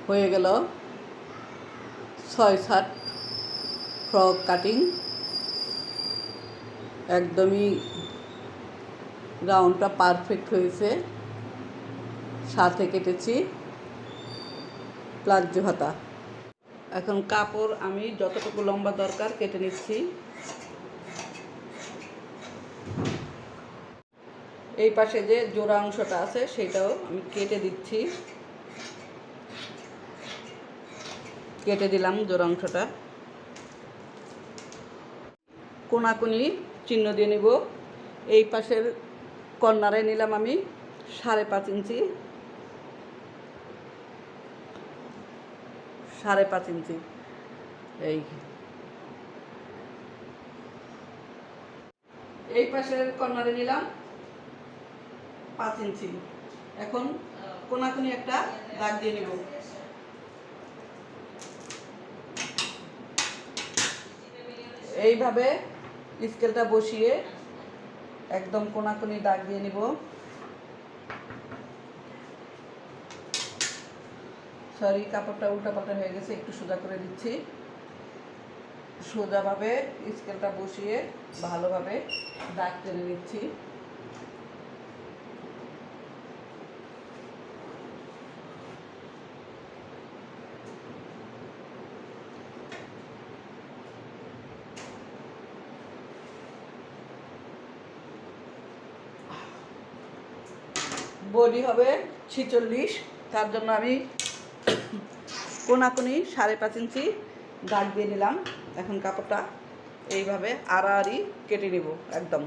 হয়ে গেল 6/7 frock cutting. একদমই রাউন্ডটা পারফেক্ট হয়েছে। সাথে কেটেছি প্লাজো হাতা। এখন কাপড় আমি যতটুকু লম্বা দরকার কেটে নিচ্ছি। এই পাশে যে জোড়া অংশটা আছে সেটাও আমি কেটে দিচ্ছি। কেটে দিলাম জোড়া অংশটা। কোনাকুনি চিহ্ন দিয়ে নিব। এই পাশের কর্নারে নিলাম আমি 5.5 ইঞ্চি, 5.5 ইঞ্চি। এই পাশের কর্নারে নিলাম 5 ইঞ্চি। এখন কোনাকুনি একটা দাগ দিয়ে নিব। এইভাবে স্কেলটা বসিয়ে একদম কোনাকুনি দাগ দিয়ে নিব। সরি, কাপড়টা উল্টাপাল্টা হয়ে গেছে, একটু সোজা করে দিচ্ছি। সোজাভাবে স্কেলটা বসিয়ে ভালোভাবে দাগ টেনে নিচ্ছি। বডি হবে 46, তার জন্য আমি কোনাকুনি 5.5 ইঞ্চি দাগ দিয়ে নিলাম। এখন কাপড়টা এইভাবে আড়াআড়ি কেটে নেব। একদম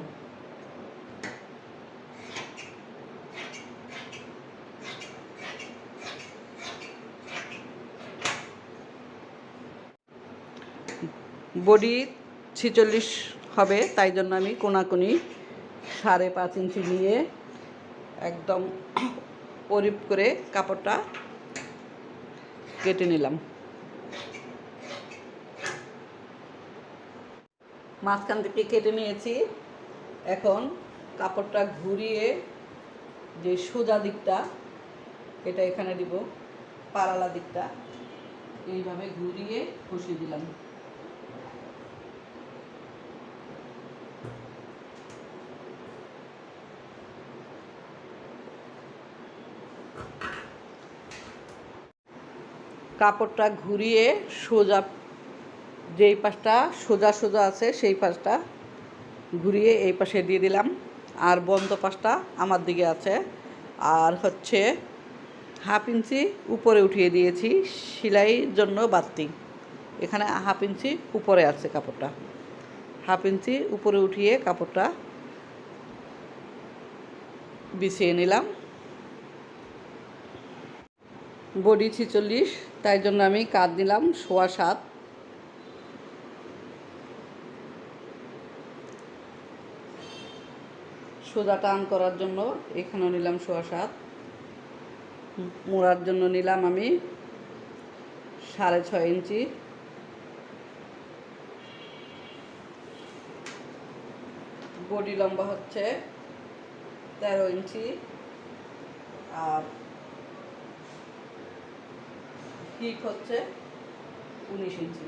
বডি 46 হবে, তাই জন্য আমি কোনাকুনি 5.5 ইঞ্চি নিয়ে একদম পরিপ করে কাপড়টা কেটে নিলাম। মাঝখান থেকে কেটে নিয়েছি। এখন কাপড়টা ঘুরিয়ে যে সোজা দিকটা এটা এখানে দিব, পারালা দিকটা এইভাবে ঘুরিয়ে বসিয়ে দিলাম। কাপড়টা ঘুরিয়ে সোজা, যেই পাশটা সোজা সোজা আছে সেই পাশটা ঘুরিয়ে এই পাশে দিয়ে দিলাম। আর বন্ধ পাশটা আমার দিকে আছে। আর হচ্ছে 1/2 ইঞ্চি উপরে উঠিয়ে দিয়েছি সেলাইয়ের জন্য বাড়তি। এখানে 1/2 ইঞ্চি উপরে আছে কাপড়টা। 1/2 ইঞ্চি উপরে উঠিয়ে কাপড়টা বিছিয়ে নিলাম। বডি 46, তাই জন্য আমি কাট দিলাম 7.25। সোজা টান করার জন্য এখানেও নিলাম 7.25। মোড়ার জন্য নিলাম আমি 6.5 ইঞ্চি। বডি লম্বা হচ্ছে 13 ইঞ্চি আর হিপ হচ্ছে 19 ইঞ্চি।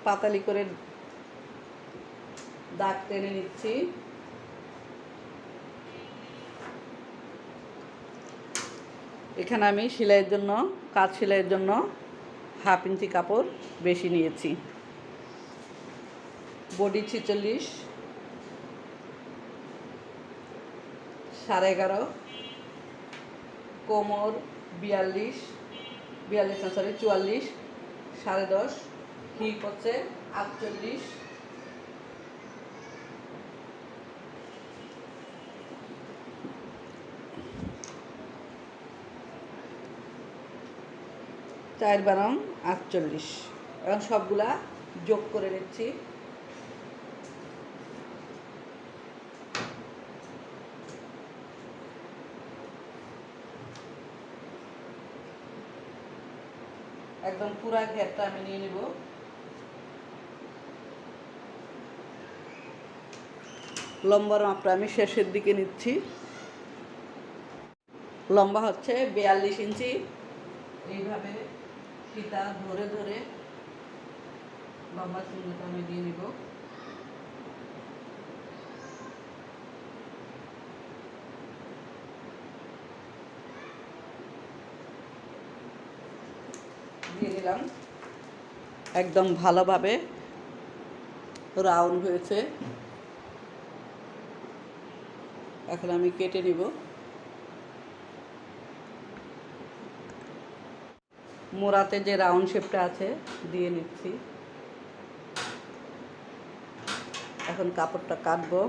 পাতালি করে দাগ টেনে নিচ্ছি। এখানে আমি সেলাইয়ের জন্য, কাজ সেলাইয়ের জন্য 1/2 ইঞ্চি কাপড় বেশি নিয়েছি। বডি 46, 11.5, কোমর 42, 44, 10.5, হিপ হচ্ছে 48। চার বারং 48। এখন সবগুলা যোগ করে নিচ্ছি। একদম পুরা ঘেরটা আমি নিয়ে নিব। লম্বার মাপটা আমি শেষের দিকে নিচ্ছি। লম্বা হচ্ছে 42 ইঞ্চি। এইভাবে ফিতা ধরে ধরে লম্বা চিহ্নটা আমি দিয়ে নিব। দিয়ে দিলাম, একদম ভালোভাবে রাউন্ড হয়েছে। এখন আমি কেটে নিব। মোড়াতে যে রাউন্ড শেপটা আছে দিয়ে নিচ্ছি। এখন কাপড়টা কাটবো।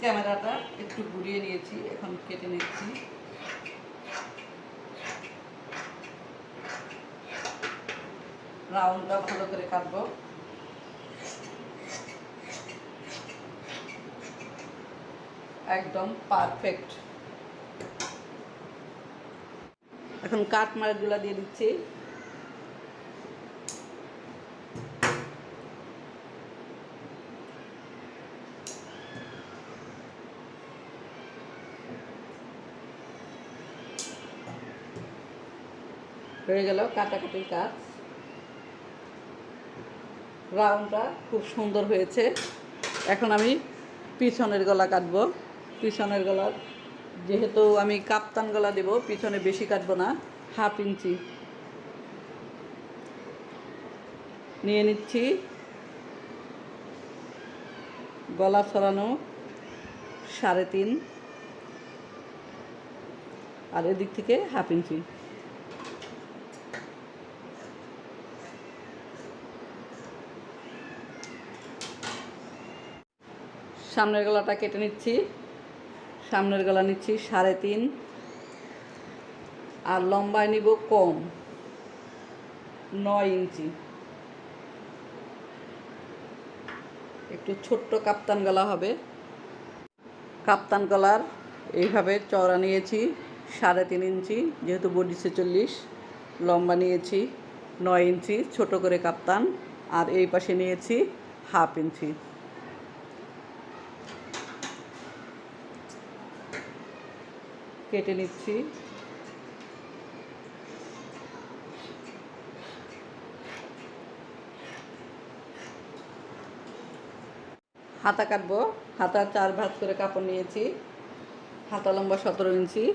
ক্যামেরাটা একটু ঘুরিয়ে নিয়েছি, এখন কেটে নিচ্ছি। রাউন্ডটা ভালো করে কাটবো। একদম পারফেক্ট। এখন কাট মার্কগুলো দিয়ে দিচ্ছি। হয়ে গেল কাটাকাটির কাজ। রাউন্ডটা খুব সুন্দর হয়েছে। এখন আমি পিছনের গলা কাটবো। পিছনের গলা যেহেতু আমি কাপ্তান গলা দেব, পিছনে বেশি কাটবো না, 1/2 ইঞ্চি নিয়ে নিচ্ছি। গলা ছড়ানো 3.5, আর এদিক থেকে 1/2 ইঞ্চি। সামনের গলাটা কেটে নিচ্ছি। সামনের গলা নিচ্ছি 3.5, আর লম্বায় নিব কম 9 ইঞ্চি। একটু ছোট্ট কাপ্তান গলা হবে। কাপ্তান গলার এইভাবে চওড়া নিয়েছি 3.5 ইঞ্চি, যেহেতু বডি 46। লম্বা নিয়েছি 9 ইঞ্চি, ছোট করে কাপ্তান। আর এই পাশে নিয়েছি 1/2 ইঞ্চি। কেটে নিচ্ছি। হাতা কাটবো। হাতা 4 ভাঁজ করে কাপড় নিয়েছি। হাতা লম্বা 17 ইঞ্চি।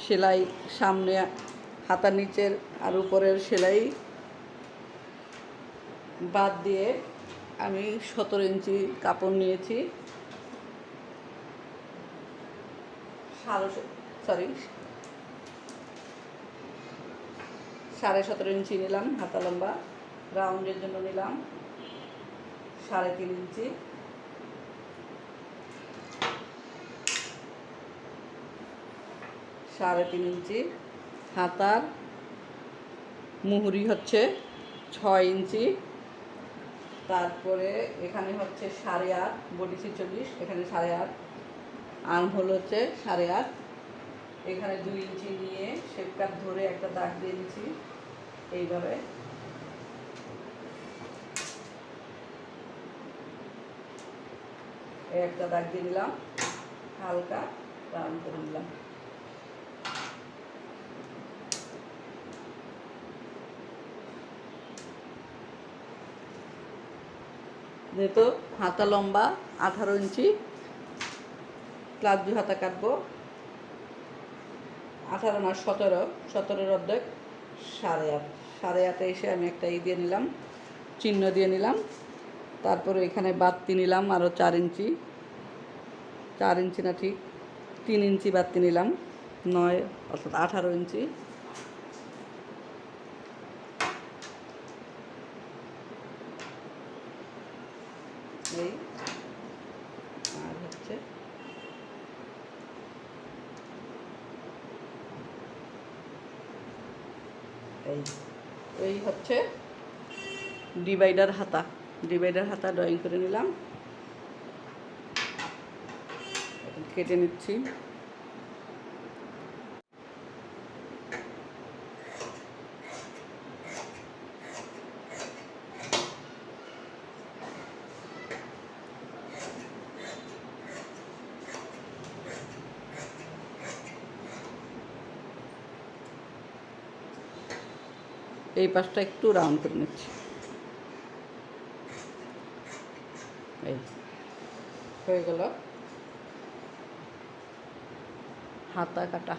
সেলাই সামনে, হাতার নিচের আর উপরের সেলাই বাদ দিয়ে আমি 17 ইঞ্চি কাপড় নিয়েছি। 17.5 ইঞ্চি নিলাম হাতা লম্বা। রাউন্ডের জন্য নিলাম 3.5 ইঞ্চি। সাড়ে 3 ইঞ্চি। হাতার মুহুরি হচ্ছে 6 ইঞ্চি। তারপরে এখানে হচ্ছে 8.5, বডি 46, এখানে 8.5, আর্মহোল হচ্ছে 8.5। এখানে 2 ইঞ্চি নিয়ে শেপ কাট ধরে একটা দাগ দিয়ে দিচ্ছি এইভাবে। একটা দাগ দিয়ে দিলাম, হালকা রাউন্ড করে দিলাম। যেহেতু হাতা লম্বা 18 ইঞ্চি, প্লাজো হাতা কাটবো। 18 না 17, 17-এর অর্ধেক 8.5। 8.5-এ এসে আমি একটা দিয়ে নিলাম, চিহ্ন দিয়ে নিলাম। তারপরে এখানে বাড়তি নিলাম আরও 4 ইঞ্চি। 4 ইঞ্চি না, ঠিক 3 ইঞ্চি বাড়তি নিলাম, 9 অর্থাৎ 18 ইঞ্চি। এই আর হচ্ছে এই হচ্ছে ডিভাইডার হাতা, ডিভাইডার হাতা ড্রয়িং করে নিলাম। কেটে নিচ্ছি। এই পাশটা একটু রাউন্ড করে নিচ্ছি। এই হয়ে গেল হাতা কাটা।